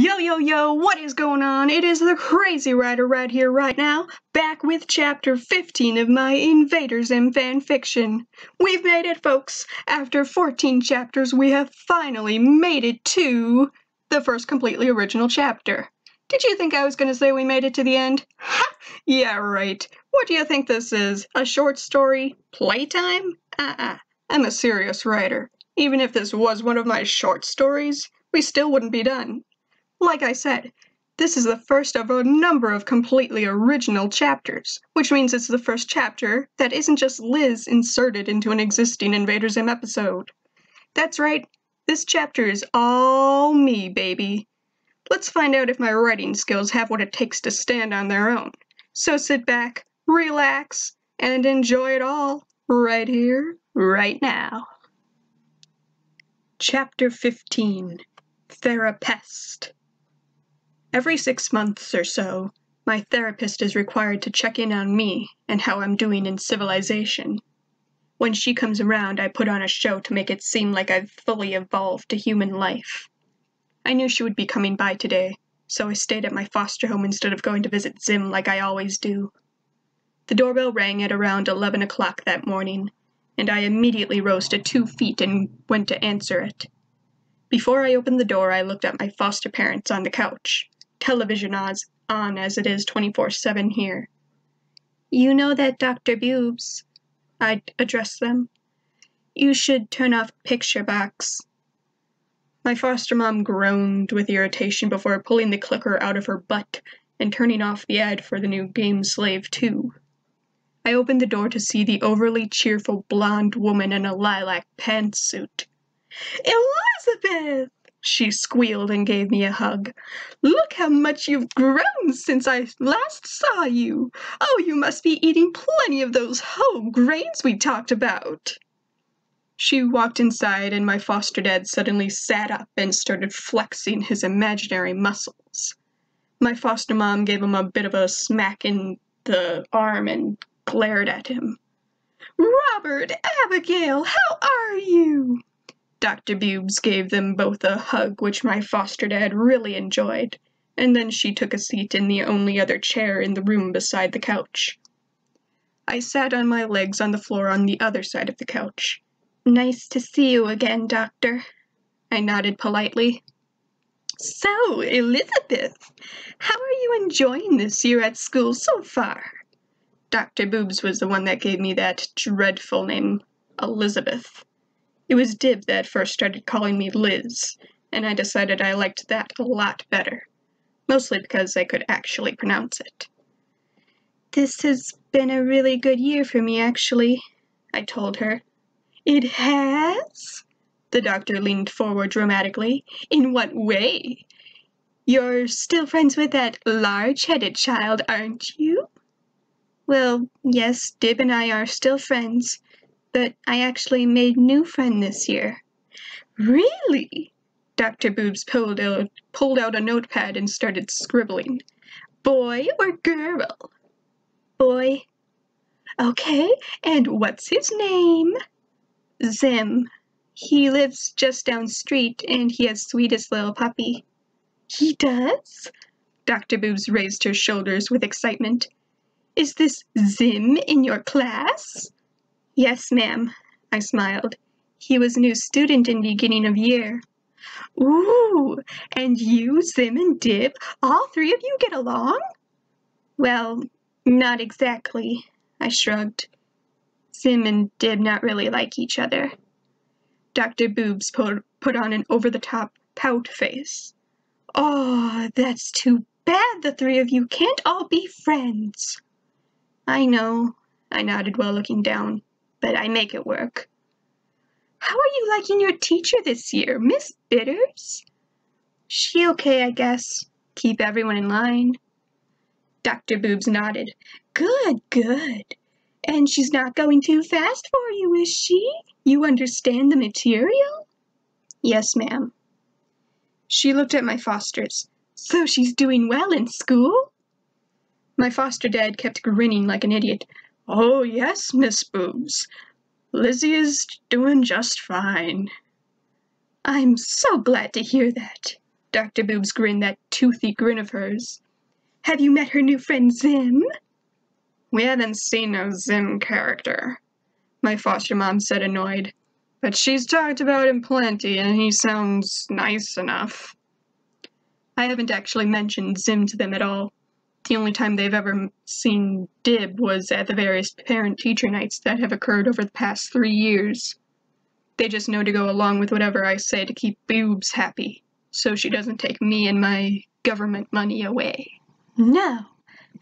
Yo, yo, yo, what is going on? It is the Crazy Writer right here, right now, back with chapter 15 of my Invaders in Fanfiction. We've made it, folks. After 14 chapters, we have finally made it to the first completely original chapter. Did you think I was going to say we made it to the end? Ha! Yeah, right. What do you think this is? A short story? Playtime? I'm a serious writer. Even if this was one of my short stories, we still wouldn't be done. Like I said, this is the first of a number of completely original chapters, which means it's the first chapter that isn't just Liz inserted into an existing Invaders Zim episode. That's right, this chapter is all me, baby. Let's find out if my writing skills have what it takes to stand on their own. So sit back, relax, and enjoy it all, right here, right now. Chapter 15, Thera Pest. Every 6 months or so, my therapist is required to check in on me and how I'm doing in civilization. When she comes around, I put on a show to make it seem like I've fully evolved to human life. I knew she would be coming by today, so I stayed at my foster home instead of going to visit Zim like I always do. The doorbell rang at around 11 o'clock that morning, and I immediately rose to 2 feet and went to answer it. Before I opened the door, I looked at my foster parents on the couch. Television on as it is 24/7 here. You know that Dr. Bewbs, I addressed them. You should turn off picture box. My foster mom groaned with irritation before pulling the clicker out of her butt and turning off the ad for the new Game Slave 2. I opened the door to see the overly cheerful blonde woman in a lilac pantsuit. Elizabeth! She squealed and gave me a hug. Look how much you've grown since I last saw you. Oh, you must be eating plenty of those whole grains we talked about. She walked inside and my foster dad suddenly sat up and started flexing his imaginary muscles. My foster mom gave him a bit of a smack in the arm and glared at him. Robert, Abigail, how are you? Dr. Bewbs gave them both a hug, which my foster dad really enjoyed, and then she took a seat in the only other chair in the room beside the couch. I sat on my legs on the floor on the other side of the couch. Nice to see you again, Doctor. I nodded politely. So, Elizabeth, how are you enjoying this year at school so far? Dr. Bewbs was the one that gave me that dreadful name, Elizabeth. It was Dib that first started calling me Liz, and I decided I liked that a lot better, mostly because I could actually pronounce it. This has been a really good year for me, actually, I told her. It has? The doctor leaned forward dramatically. In what way? You're still friends with that large-headed child, aren't you? Well, yes, Dib and I are still friends. But I actually made a new friend this year. Really? Dr. Bewbs pulled out a notepad and started scribbling. Boy or girl? Boy. Okay, and what's his name? Zim. He lives just down street, and he has sweetest little puppy. He does? Dr. Bewbs raised her shoulders with excitement. Is this Zim in your class? Yes, ma'am, I smiled. He was a new student in beginning of year. Ooh, and you, Zim, and Dib, all three of you get along? Well, not exactly, I shrugged. Zim and Dib not really like each other. Dr. Bewbs put on an over-the-top pout face. Oh, that's too bad the three of you can't all be friends. I know, I nodded while looking down. But I make it work. How are you liking your teacher this year, Miss Bitters? She okay, I guess. Keep everyone in line. Dr. Bewbs nodded. Good, good. And she's not going too fast for you, is she? You understand the material? Yes, ma'am. She looked at my fosters. So she's doing well in school? My foster dad kept grinning like an idiot. Oh, yes, Miss Boobs. Lizzie is doing just fine. I'm so glad to hear that. Dr. Bewbs grinned that toothy grin of hers. Have you met her new friend Zim? We haven't seen no Zim character, my foster mom said, annoyed. But she's talked about him plenty, and he sounds nice enough. I haven't actually mentioned Zim to them at all. The only time they've ever seen Dib was at the various parent-teacher nights that have occurred over the past 3 years. They just know to go along with whatever I say to keep Bewbs happy, so she doesn't take me and my government money away. Now,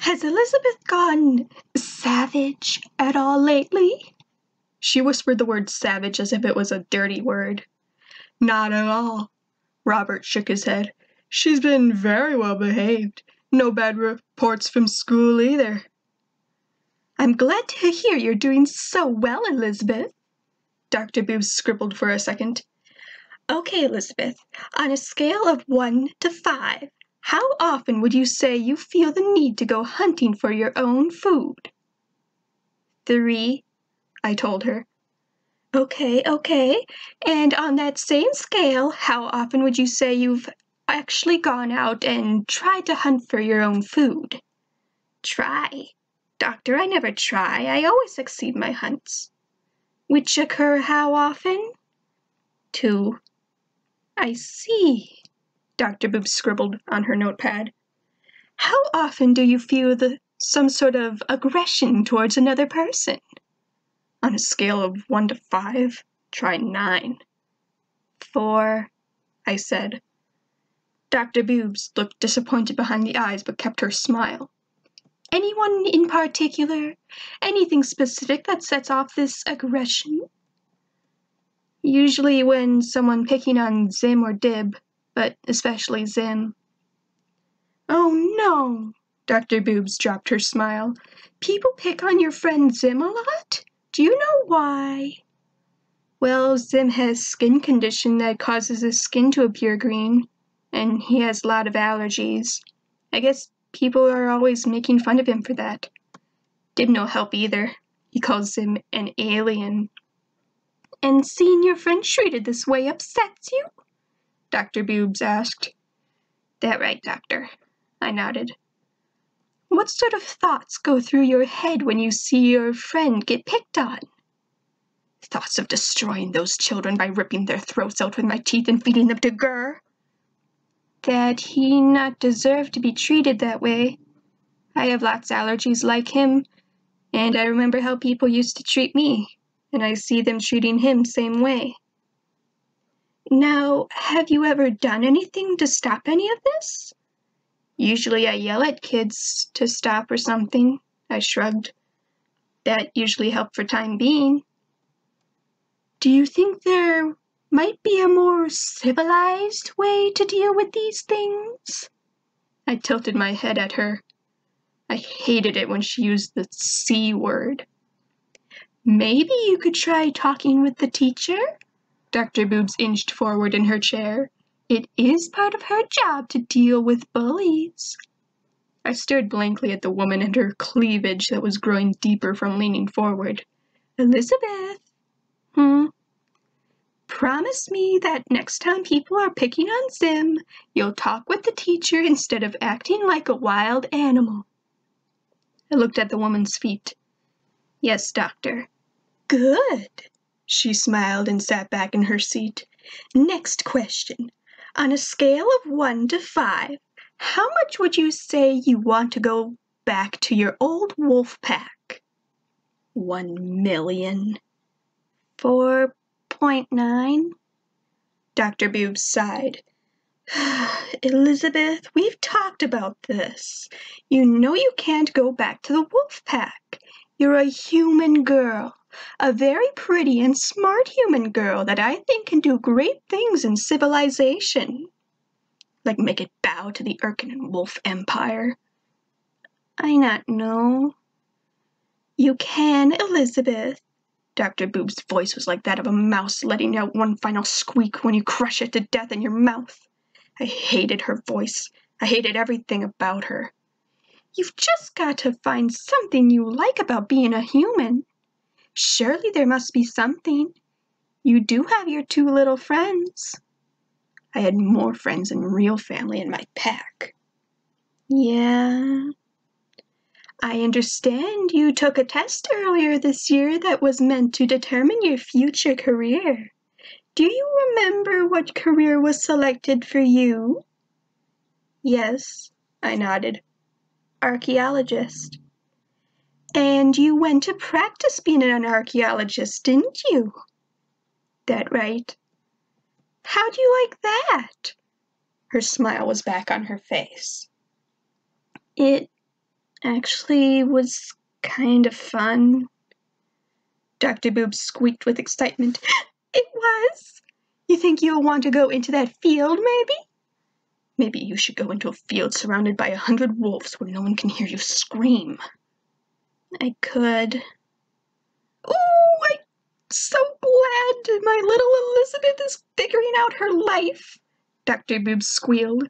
has Elizabeth gone savage at all lately? She whispered the word savage as if it was a dirty word. Not at all. Robert shook his head. She's been very well behaved. No bad reports from school either. I'm glad to hear you're doing so well, Elizabeth. Dr. Bewbs scribbled for a second. Okay, Elizabeth, on a scale of 1 to 5, how often would you say you feel the need to go hunting for your own food? 3, I told her. Okay. And on that same scale, how often would you say you've actually gone out and tried to hunt for your own food? Try. Doctor, I never try. I always succeed my hunts. Which occur how often? 2. I see. Dr. Bewbs scribbled on her notepad. How often do you feel some sort of aggression towards another person? On a scale of 1 to 5, try 9. 4, I said. Dr. Bewbs looked disappointed behind the eyes but kept her smile. Anyone in particular? Anything specific that sets off this aggression? Usually when someone picking on Zim or Dib, but especially Zim. Oh no, Dr. Bewbs dropped her smile. People pick on your friend Zim a lot? Do you know why? Well, Zim has skin condition that causes his skin to appear green, and he has a lot of allergies. I guess people are always making fun of him for that. Dib no help either. He calls him an alien. And seeing your friend treated this way upsets you? Dr. Bewbs asked. That right, Doctor. I nodded. What sort of thoughts go through your head when you see your friend get picked on? Thoughts of destroying those children by ripping their throats out with my teeth and feeding them to Gur. That he not deserve to be treated that way. I have lots of allergies like him, and I remember how people used to treat me, and I see them treating him same way. Now, have you ever done anything to stop any of this? Usually I yell at kids to stop or something, I shrugged. That usually helped for time being. Do you think there might be a more civilized way to deal with these things? I tilted my head at her. I hated it when she used the C word. Maybe you could try talking with the teacher? Dr. Bewbs inched forward in her chair. It is part of her job to deal with bullies. I stared blankly at the woman and her cleavage that was growing deeper from leaning forward. Elizabeth. Promise me that next time people are picking on Zim, you'll talk with the teacher instead of acting like a wild animal. I looked at the woman's feet. Yes, Doctor. Good. She smiled and sat back in her seat. Next question. On a scale of 1 to 5, how much would you say you want to go back to your old wolf pack? 1,000,000. 4.9? Dr. Bewbs sighed. Elizabeth, we've talked about this. You know you can't go back to the wolf pack. You're a human girl. A very pretty and smart human girl that I think can do great things in civilization. Like make it bow to the Urkin and Wolf Empire. I not know. You can, Elizabeth. Dr. Bewbs' voice was like that of a mouse letting out one final squeak when you crush it to death in your mouth. I hated her voice. I hated everything about her. You've just got to find something you like about being a human. Surely there must be something. You do have your 2 little friends. I had more friends than real family in my pack. Yeah. I understand you took a test earlier this year that was meant to determine your future career. Do you remember what career was selected for you? Yes, I nodded. Archaeologist. And you went to practice being an archaeologist, didn't you? That right. How'd you like that? Her smile was back on her face. It actually was kind of fun. Dr. Bewbs squeaked with excitement. It was? You think you'll want to go into that field, maybe? Maybe you should go into a field surrounded by 100 wolves where no one can hear you scream. I could. Ooh, I'm so glad my little Elizabeth is figuring out her life, Dr. Bewbs squealed.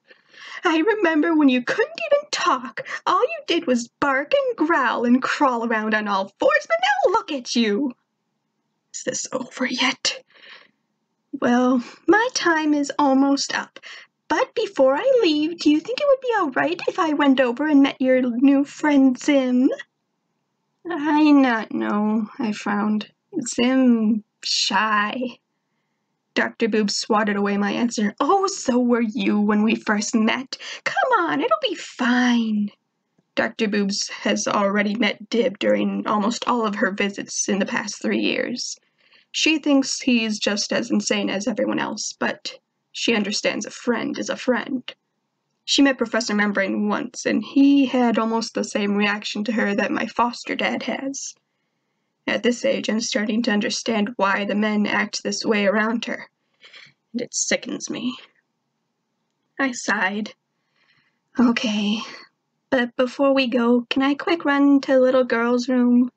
I remember when you couldn't even talk. All you did was bark and growl and crawl around on all fours, but now look at you. Is this over yet? Well, my time is almost up. But before I leave, do you think it would be all right if I went over and met your new friend Zim? I not know, I frowned. Zim shy. Dr. Bewbs swatted away my answer. Oh, so were you when we first met. Come on, it'll be fine. Dr. Bewbs has already met Dib during almost all of her visits in the past 3 years. She thinks he's just as insane as everyone else, but she understands a friend is a friend. She met Professor Membrane once, and he had almost the same reaction to her that my foster dad has. At this age, I'm starting to understand why the men act this way around her, and it sickens me. I sighed. Okay, but before we go, can I quick run to little girl's room?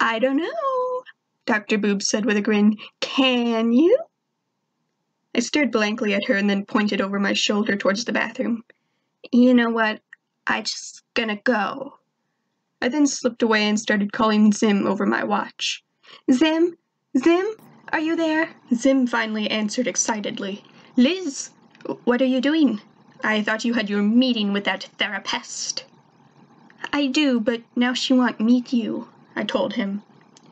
I don't know, Dr. Bewbs said with a grin. Can you? I stared blankly at her and then pointed over my shoulder towards the bathroom. You know what? I just gonna go. I then slipped away and started calling Zim over my watch. Zim? Zim? Are you there? Zim finally answered excitedly. Liz, what are you doing? I thought you had your meeting with that Thera Pest. I do, but now she won't meet you, I told him.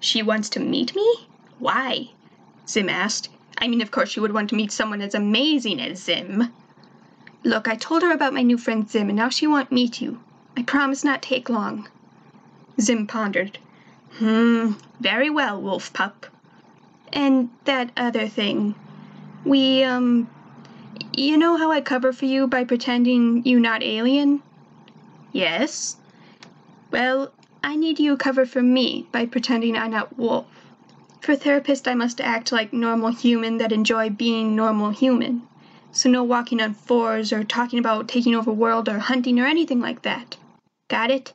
She wants to meet me? Why? Zim asked. I mean, of course she would want to meet someone as amazing as Zim. Look, I told her about my new friend Zim, and now she won't meet you. I promise not take long. Zim pondered. Very well, wolf pup. And that other thing. You know how I cover for you by pretending you not alien? Yes. Well, I need you cover for me by pretending I'm not wolf. For therapist, I must act like normal human that enjoy being normal human. So no walking on fours or talking about taking over world or hunting or anything like that. Got it?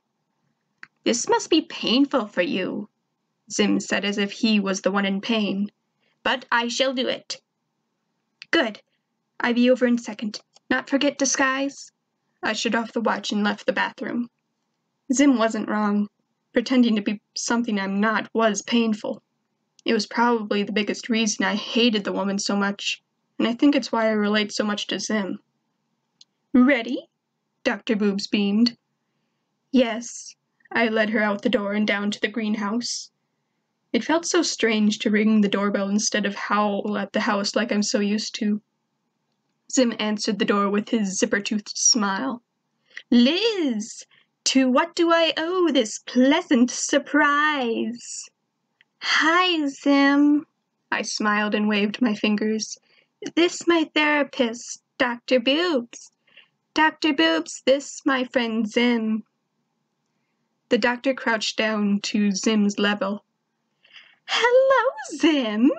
This must be painful for you, Zim said as if he was the one in pain. But I shall do it. Good. I'll be over in a second. Not forget disguise? I shut off the watch and left the bathroom. Zim wasn't wrong. Pretending to be something I'm not was painful. It was probably the biggest reason I hated the woman so much, and I think it's why I relate so much to Zim. Ready? Dr. Bewbs beamed. Yes. I led her out the door and down to the greenhouse. It felt so strange to ring the doorbell instead of howl at the house like I'm so used to. Zim answered the door with his zipper-toothed smile. Liz, to what do I owe this pleasant surprise? Hi, Zim. I smiled and waved my fingers. This my therapist, Dr. Bewbs. Dr. Bewbs, this my friend Zim. The doctor crouched down to Zim's level. Hello, Zim.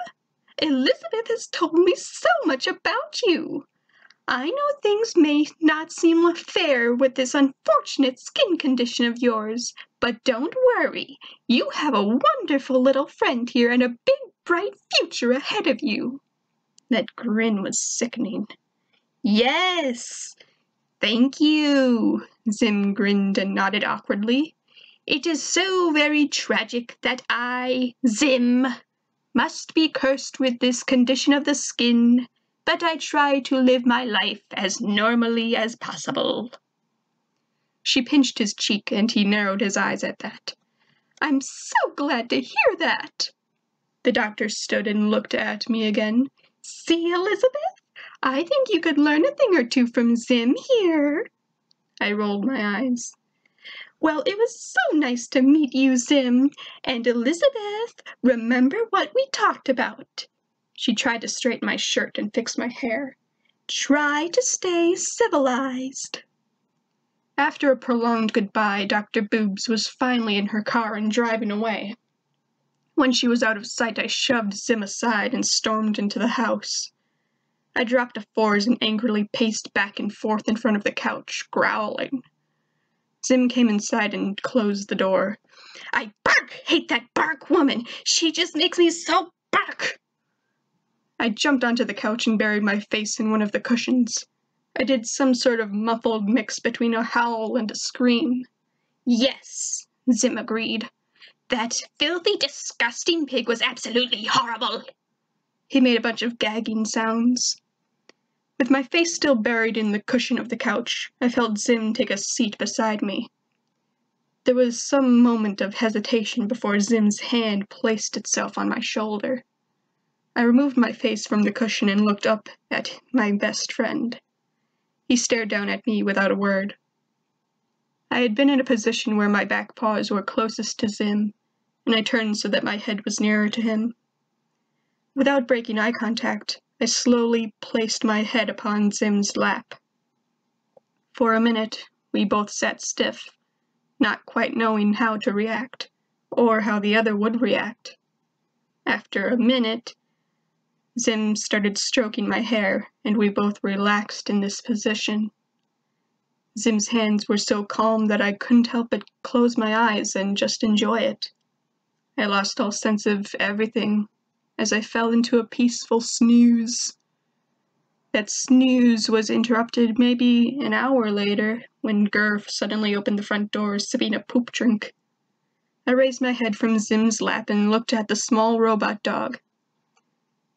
Elizabeth has told me so much about you. I know things may not seem fair with this unfortunate skin condition of yours, but don't worry. You have a wonderful little friend here and a big, bright future ahead of you. That grin was sickening. Yes, thank you. Zim grinned and nodded awkwardly. It is so very tragic that I, Zim, must be cursed with this condition of the skin, but I try to live my life as normally as possible." She pinched his cheek, and he narrowed his eyes at that. "I'm so glad to hear that." The doctor stood and looked at me again. "See, Elizabeth? I think you could learn a thing or two from Zim here." I rolled my eyes. "Well, it was so nice to meet you, Zim. And Elizabeth, remember what we talked about." She tried to straighten my shirt and fix my hair. "Try to stay civilized." After a prolonged goodbye, Dr. Bewbs was finally in her car and driving away. When she was out of sight, I shoved Zim aside and stormed into the house. I dropped to 4s and angrily paced back and forth in front of the couch, growling. Zim came inside and closed the door. "I hate that bark woman! She just makes me so bark!" I jumped onto the couch and buried my face in one of the cushions. I did some sort of muffled mix between a howl and a scream. "Yes," Zim agreed. "That filthy, disgusting pig was absolutely horrible." He made a bunch of gagging sounds. With my face still buried in the cushion of the couch, I felt Zim take a seat beside me. There was some moment of hesitation before Zim's hand placed itself on my shoulder. I removed my face from the cushion and looked up at my best friend. He stared down at me without a word. I had been in a position where my back paws were closest to Zim, and I turned so that my head was nearer to him. Without breaking eye contact, I slowly placed my head upon Zim's lap. For a minute, we both sat stiff, not quite knowing how to react, or how the other would react. After a minute, Zim started stroking my hair, and we both relaxed in this position. Zim's hands were so calm that I couldn't help but close my eyes and just enjoy it. I lost all sense of everything as I fell into a peaceful snooze. That snooze was interrupted maybe an hour later when Gurf suddenly opened the front door sipping a poop drink. I raised my head from Zim's lap and looked at the small robot dog.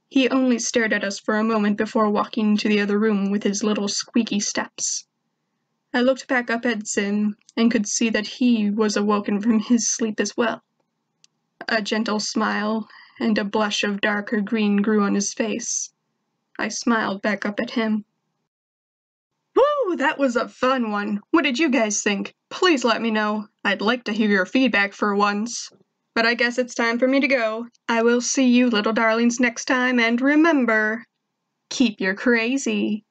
He only stared at us for a moment before walking into the other room with his little squeaky steps. I looked back up at Zim and could see that he was awoken from his sleep as well. A gentle smile and a blush of darker green grew on his face. I smiled back up at him. "Woo, that was a fun one. What did you guys think? Please let me know. I'd like to hear your feedback for once. But I guess it's time for me to go. I will see you little darlings next time, and remember, keep your crazy."